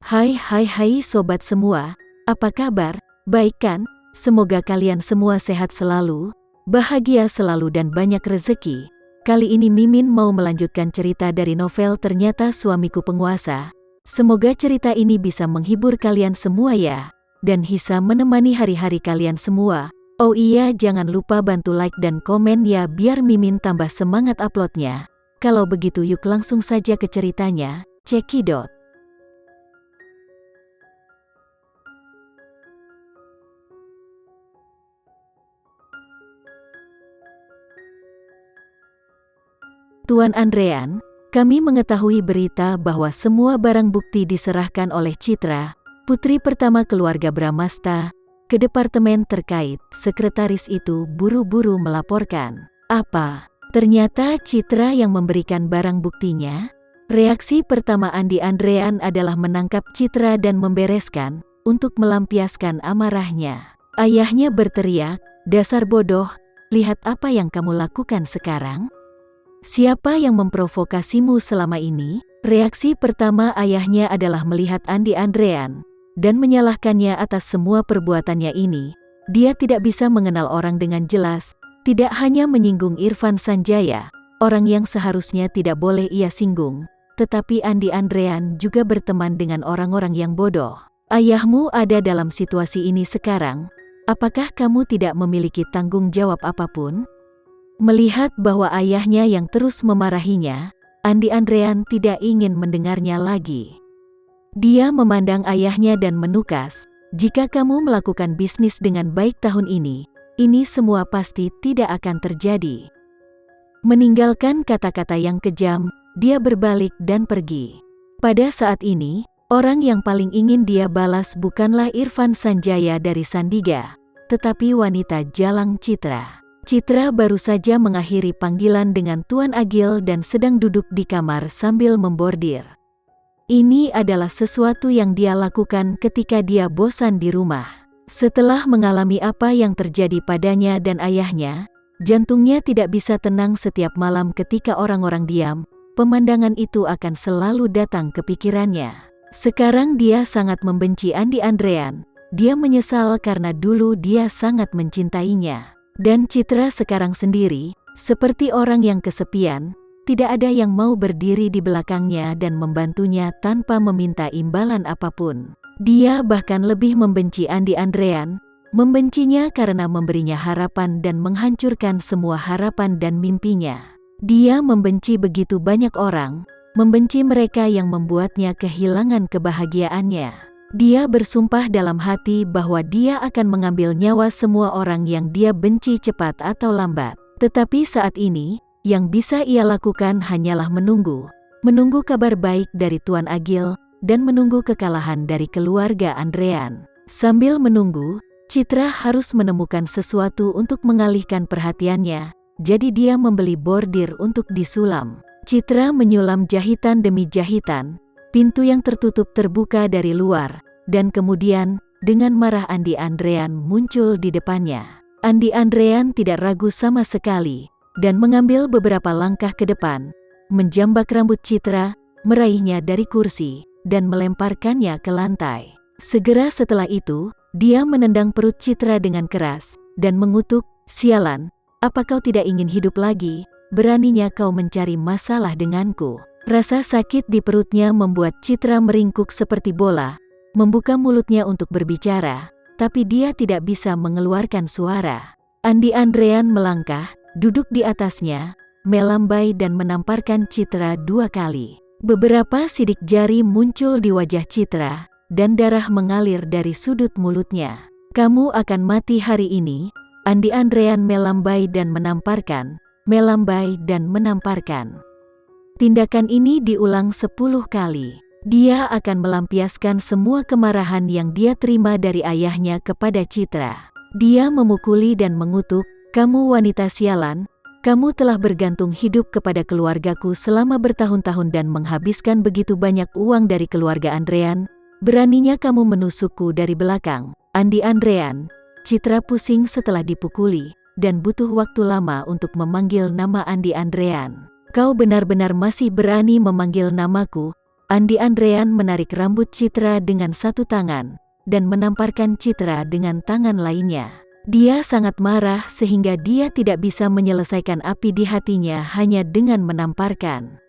Hai sobat semua, apa kabar? Baik kan? Semoga kalian semua sehat selalu, bahagia selalu dan banyak rezeki. Kali ini Mimin mau melanjutkan cerita dari novel Ternyata Suamiku Penguasa. Semoga cerita ini bisa menghibur kalian semua ya, dan bisa menemani hari-hari kalian semua. Oh iya, jangan lupa bantu like dan komen ya biar Mimin tambah semangat uploadnya. Kalau begitu yuk langsung saja ke ceritanya, cekidot. Tuan Andrean, kami mengetahui berita bahwa semua barang bukti diserahkan oleh Citra, putri pertama keluarga Bramasta, ke departemen terkait. Sekretaris itu buru-buru melaporkan. Apa? Ternyata Citra yang memberikan barang buktinya? Reaksi pertama Andi Andrean adalah menangkap Citra dan membereskan, untuk melampiaskan amarahnya. Ayahnya berteriak, "Dasar bodoh, lihat apa yang kamu lakukan sekarang? Siapa yang memprovokasimu selama ini?" Reaksi pertama ayahnya adalah melihat Andi Andrean dan menyalahkannya atas semua perbuatannya ini. Dia tidak bisa mengenal orang dengan jelas, tidak hanya menyinggung Irfan Sanjaya, orang yang seharusnya tidak boleh ia singgung, tetapi Andi Andrean juga berteman dengan orang-orang yang bodoh. Ayahmu ada dalam situasi ini sekarang, apakah kamu tidak memiliki tanggung jawab apapun? Melihat bahwa ayahnya yang terus memarahinya, Andi Andrean tidak ingin mendengarnya lagi. Dia memandang ayahnya dan menukas, "Jika kamu melakukan bisnis dengan baik tahun ini semua pasti tidak akan terjadi." Meninggalkan kata-kata yang kejam, dia berbalik dan pergi. Pada saat ini, orang yang paling ingin dia balas bukanlah Irfan Sanjaya dari Sandiga, tetapi wanita Jalang Citra. Citra baru saja mengakhiri panggilan dengan Tuan Agil dan sedang duduk di kamar sambil membordir. Ini adalah sesuatu yang dia lakukan ketika dia bosan di rumah. Setelah mengalami apa yang terjadi padanya dan ayahnya, jantungnya tidak bisa tenang setiap malam ketika orang-orang diam. Pemandangan itu akan selalu datang ke pikirannya. Sekarang dia sangat membenci Andi Andrean. Dia menyesal karena dulu dia sangat mencintainya. Dan Citra sekarang sendiri, seperti orang yang kesepian, tidak ada yang mau berdiri di belakangnya dan membantunya tanpa meminta imbalan apapun. Dia bahkan lebih membenci Andi Andrean, membencinya karena memberinya harapan dan menghancurkan semua harapan dan mimpinya. Dia membenci begitu banyak orang, membenci mereka yang membuatnya kehilangan kebahagiaannya. Dia bersumpah dalam hati bahwa dia akan mengambil nyawa semua orang yang dia benci cepat atau lambat. Tetapi saat ini, yang bisa ia lakukan hanyalah menunggu kabar baik dari Tuan Agil, dan menunggu kekalahan dari keluarga Andrean. Sambil menunggu, Citra harus menemukan sesuatu untuk mengalihkan perhatiannya, jadi dia membeli bordir untuk disulam. Citra menyulam jahitan demi jahitan. Pintu yang tertutup terbuka dari luar, dan kemudian, dengan marah Andi Andrean muncul di depannya. Andi Andrean tidak ragu sama sekali, dan mengambil beberapa langkah ke depan, menjambak rambut Citra, meraihnya dari kursi, dan melemparkannya ke lantai. Segera setelah itu, dia menendang perut Citra dengan keras, dan mengutuk, "Sialan, apa kau tidak ingin hidup lagi? Beraninya kau mencari masalah denganku?" Rasa sakit di perutnya membuat Citra meringkuk seperti bola, membuka mulutnya untuk berbicara, tapi dia tidak bisa mengeluarkan suara. Andi Andrean melangkah, duduk di atasnya, melambai dan menamparkan Citra 2 kali. Beberapa sidik jari muncul di wajah Citra, dan darah mengalir dari sudut mulutnya. "Kamu akan mati hari ini." Andi Andrean melambai dan menamparkan, melambai dan menamparkan. Tindakan ini diulang 10 kali. Dia akan melampiaskan semua kemarahan yang dia terima dari ayahnya kepada Citra. Dia memukuli dan mengutuk, "Kamu wanita sialan, kamu telah bergantung hidup kepada keluargaku selama bertahun-tahun dan menghabiskan begitu banyak uang dari keluarga Andrean. Beraninya kamu menusukku dari belakang." Andi Andrean. Citra pusing setelah dipukuli, dan butuh waktu lama untuk memanggil nama Andi Andrean. "Kau benar-benar masih berani memanggil namaku? Andi Andrean menarik rambut Citra dengan satu tangan dan menamparkan Citra dengan tangan lainnya. Dia sangat marah sehingga dia tidak bisa menyelesaikan api di hatinya hanya dengan menamparkan.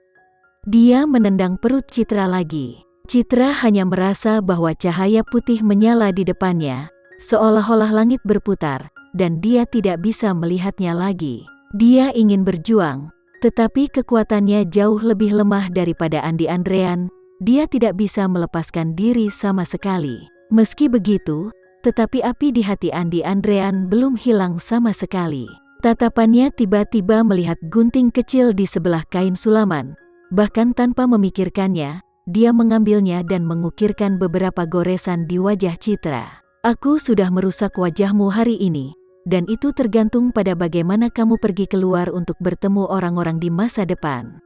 Dia menendang perut Citra lagi. Citra hanya merasa bahwa cahaya putih menyala di depannya, seolah-olah langit berputar, dan dia tidak bisa melihatnya lagi. Dia ingin berjuang, tetapi kekuatannya jauh lebih lemah daripada Andi Andrean. Dia tidak bisa melepaskan diri sama sekali. Meski begitu, tetapi api di hati Andi Andrean belum hilang sama sekali. Tatapannya tiba-tiba melihat gunting kecil di sebelah kain sulaman. Bahkan tanpa memikirkannya, dia mengambilnya dan mengukirkan beberapa goresan di wajah Citra. Aku sudah merusak wajahmu hari ini, dan itu tergantung pada bagaimana kamu pergi keluar untuk bertemu orang-orang di masa depan.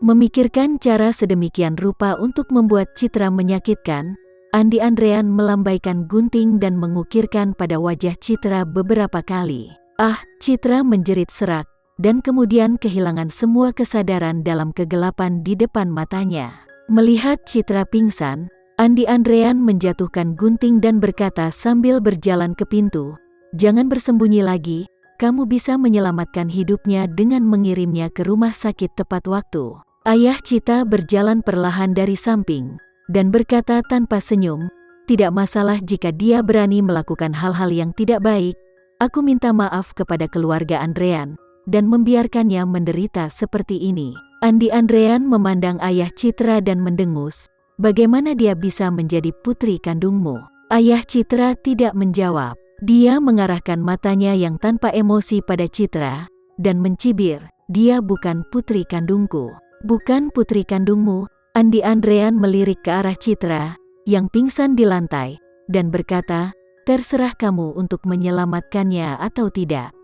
Memikirkan cara sedemikian rupa untuk membuat Citra menyakitkan, Andi Andrean melambaikan gunting dan mengukirkan pada wajah Citra beberapa kali. Ah, Citra menjerit serak, dan kemudian kehilangan semua kesadaran dalam kegelapan di depan matanya. Melihat Citra pingsan, Andi Andrean menjatuhkan gunting dan berkata sambil berjalan ke pintu, "Jangan bersembunyi lagi, kamu bisa menyelamatkan hidupnya dengan mengirimnya ke rumah sakit tepat waktu." Ayah Citra berjalan perlahan dari samping, dan berkata tanpa senyum, "Tidak masalah jika dia berani melakukan hal-hal yang tidak baik. Aku minta maaf kepada keluarga Andrean, dan membiarkannya menderita seperti ini." Andi Andrean memandang ayah Citra dan mendengus, "Bagaimana dia bisa menjadi putri kandungmu?" Ayah Citra tidak menjawab. Dia mengarahkan matanya yang tanpa emosi pada Citra, dan mencibir, "Dia bukan putri kandungku." "Bukan putri kandungmu?" Andi Andrean melirik ke arah Citra, yang pingsan di lantai, dan berkata, "Terserah kamu untuk menyelamatkannya atau tidak.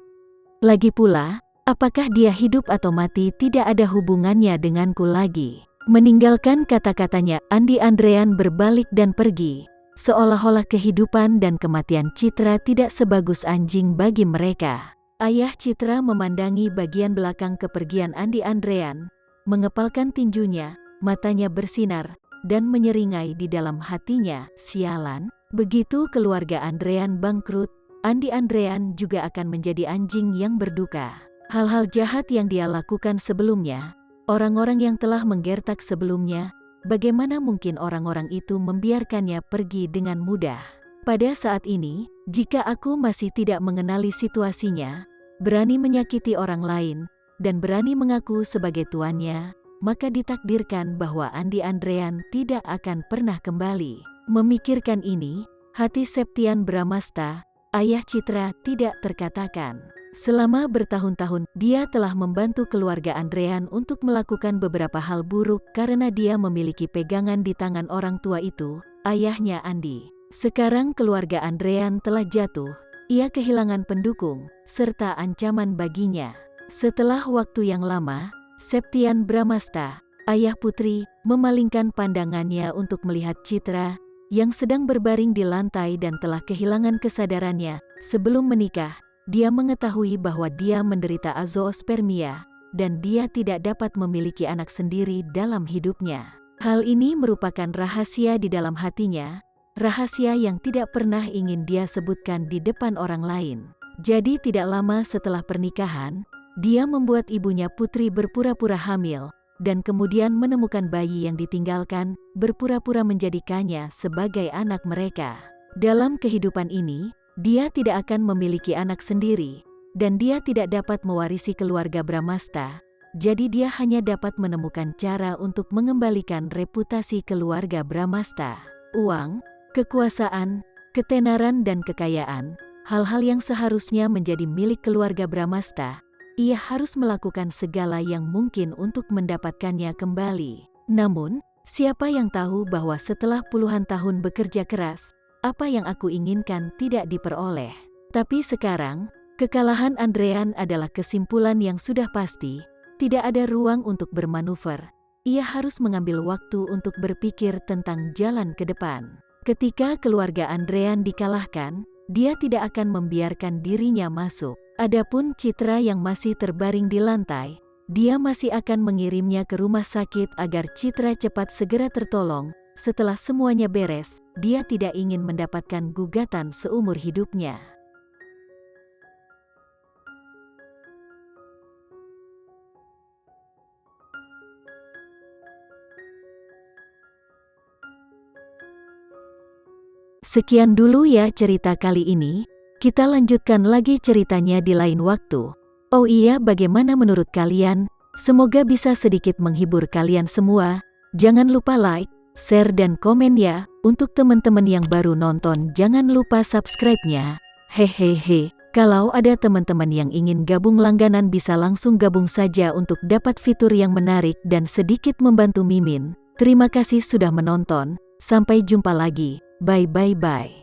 Lagi pula, apakah dia hidup atau mati tidak ada hubungannya denganku lagi." Meninggalkan kata-katanya, Andi Andrean berbalik dan pergi, seolah-olah kehidupan dan kematian Citra tidak sebagus anjing bagi mereka. Ayah Citra memandangi bagian belakang kepergian Andi Andrean, mengepalkan tinjunya, matanya bersinar, dan menyeringai di dalam hatinya, "Sialan, begitu keluarga Andrean bangkrut, Andi Andrean juga akan menjadi anjing yang berduka." Hal-hal jahat yang dia lakukan sebelumnya, orang-orang yang telah menggertak sebelumnya, bagaimana mungkin orang-orang itu membiarkannya pergi dengan mudah? Pada saat ini, jika aku masih tidak mengenali situasinya, berani menyakiti orang lain, dan berani mengaku sebagai tuannya, maka ditakdirkan bahwa Andi Andrean tidak akan pernah kembali. Memikirkan ini, hati Septian Bramasta, ayah Citra, tidak terkatakan. Selama bertahun-tahun, dia telah membantu keluarga Andrean untuk melakukan beberapa hal buruk karena dia memiliki pegangan di tangan orang tua itu, ayahnya Andi. Sekarang keluarga Andrean telah jatuh, ia kehilangan pendukung, serta ancaman baginya. Setelah waktu yang lama, Septian Bramasta, ayah putri, memalingkan pandangannya untuk melihat Citra, yang sedang berbaring di lantai dan telah kehilangan kesadarannya. Sebelum menikah, dia mengetahui bahwa dia menderita azoospermia, dan dia tidak dapat memiliki anak sendiri dalam hidupnya. Hal ini merupakan rahasia di dalam hatinya, rahasia yang tidak pernah ingin dia sebutkan di depan orang lain. Jadi tidak lama setelah pernikahan, dia membuat ibunya Putri berpura-pura hamil, dan kemudian menemukan bayi yang ditinggalkan, berpura-pura menjadikannya sebagai anak mereka. Dalam kehidupan ini, dia tidak akan memiliki anak sendiri, dan dia tidak dapat mewarisi keluarga Bramasta, jadi dia hanya dapat menemukan cara untuk mengembalikan reputasi keluarga Bramasta. Uang, kekuasaan, ketenaran dan kekayaan, hal-hal yang seharusnya menjadi milik keluarga Bramasta, ia harus melakukan segala yang mungkin untuk mendapatkannya kembali. Namun, siapa yang tahu bahwa setelah puluhan tahun bekerja keras, apa yang aku inginkan tidak diperoleh. Tapi sekarang, kekalahan Andrean adalah kesimpulan yang sudah pasti, tidak ada ruang untuk bermanuver. Ia harus mengambil waktu untuk berpikir tentang jalan ke depan. Ketika keluarga Andrean dikalahkan, dia tidak akan membiarkan dirinya masuk. Adapun Citra yang masih terbaring di lantai, dia masih akan mengirimnya ke rumah sakit agar Citra cepat segera tertolong. Setelah semuanya beres, dia tidak ingin mendapatkan gugatan seumur hidupnya. Sekian dulu ya cerita kali ini, kita lanjutkan lagi ceritanya di lain waktu. Oh iya, bagaimana menurut kalian? Semoga bisa sedikit menghibur kalian semua. Jangan lupa like, share dan komen ya. Untuk teman-teman yang baru nonton, jangan lupa subscribe-nya. Hehehe, kalau ada teman-teman yang ingin gabung langganan bisa langsung gabung saja untuk dapat fitur yang menarik dan sedikit membantu Mimin. Terima kasih sudah menonton, sampai jumpa lagi. Bye.